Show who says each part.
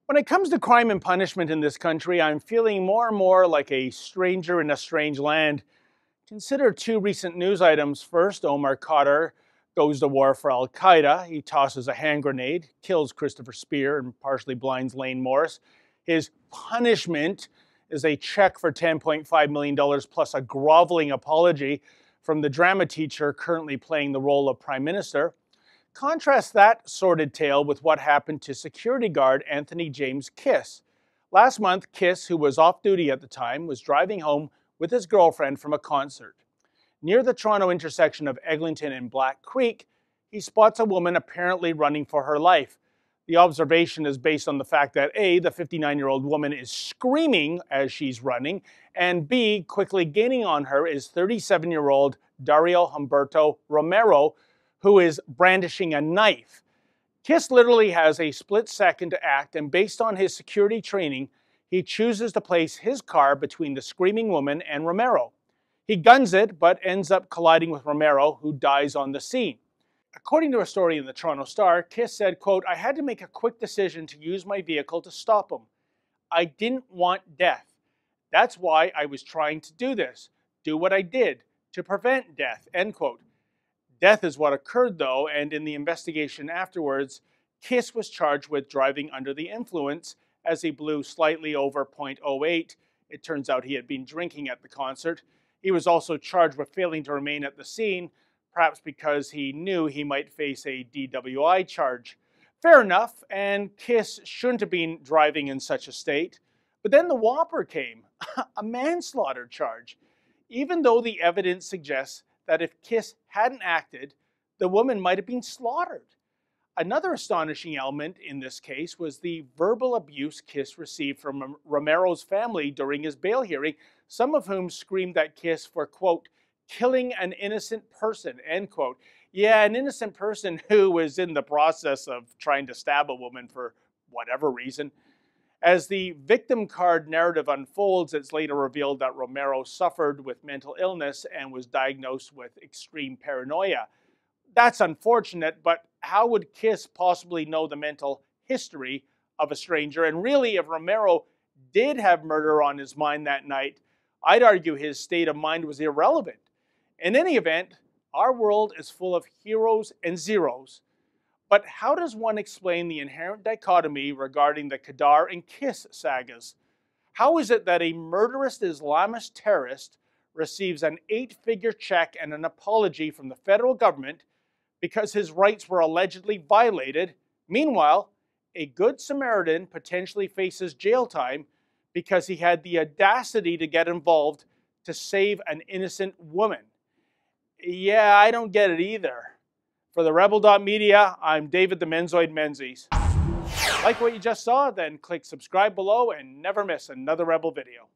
Speaker 1: When it comes to crime and punishment in this country, I'm feeling more and more like a stranger in a strange land. Consider two recent news items. First, Omar Khadr goes to war for Al Qaeda. He tosses a hand grenade, kills Christopher Spear, and partially blinds Lane Morris. His punishment is a check for $10.5 million plus a groveling apology from the drama teacher currently playing the role of Prime Minister. Contrast that sordid tale with what happened to security guard Anthony James Kiss. Last month, Kiss, who was off duty at the time, was driving home with his girlfriend from a concert. Near the Toronto intersection of Eglinton and Black Creek, he spots a woman apparently running for her life. The observation is based on the fact that A, the 59-year-old woman is screaming as she's running, and B, quickly gaining on her is 37-year-old Dario Humberto Romero, who is brandishing a knife. Kiss literally has a split second to act, and based on his security training, he chooses to place his car between the screaming woman and Romero. He guns it, but ends up colliding with Romero, who dies on the scene. According to a story in the Toronto Star, Kiss said, quote, "I had to make a quick decision to use my vehicle to stop him. I didn't want death. That's why I was trying to do this, do what I did to prevent death," end quote. Death is what occurred, though, and in the investigation afterwards, Kiss was charged with driving under the influence as he blew slightly over .08. It turns out he had been drinking at the concert. He was also charged with failing to remain at the scene, perhaps because he knew he might face a DWI charge. Fair enough, and Kiss shouldn't have been driving in such a state. But then the whopper came, a manslaughter charge. Even though the evidence suggests that if Kiss hadn't acted, the woman might have been slaughtered. Another astonishing element in this case was the verbal abuse Kiss received from Romero's family during his bail hearing, some of whom screamed at Kiss for, quote, "killing an innocent person," end quote. Yeah, an innocent person who was in the process of trying to stab a woman for whatever reason. As the victim card narrative unfolds, it's later revealed that Romero suffered with mental illness and was diagnosed with extreme paranoia. That's unfortunate, but how would Kiss possibly know the mental history of a stranger? And really, if Romero did have murder on his mind that night, I'd argue his state of mind was irrelevant. In any event, our world is full of heroes and zeros. But how does one explain the inherent dichotomy regarding the Khadr and Kiss sagas? How is it that a murderous Islamist terrorist receives an 8-figure check and an apology from the federal government because his rights were allegedly violated? Meanwhile, a good Samaritan potentially faces jail time because he had the audacity to get involved to save an innocent woman. Yeah, I don't get it either. For the Rebel.media, I'm David the Menzoid Menzies. Like what you just saw? Then click subscribe below and never miss another Rebel video.